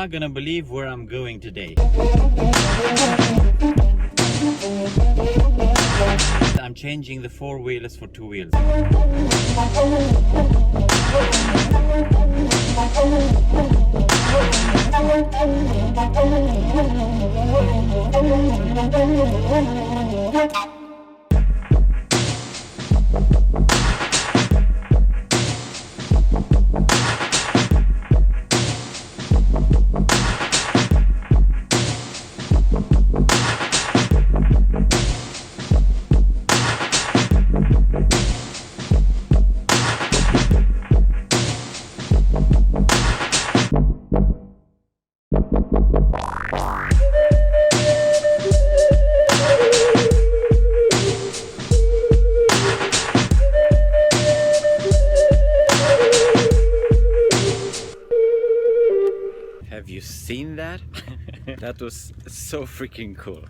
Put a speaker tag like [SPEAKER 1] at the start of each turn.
[SPEAKER 1] not gonna believe where I'm going today. I'm changing the four wheels for two wheels. Have you seen that? That was so freaking cool.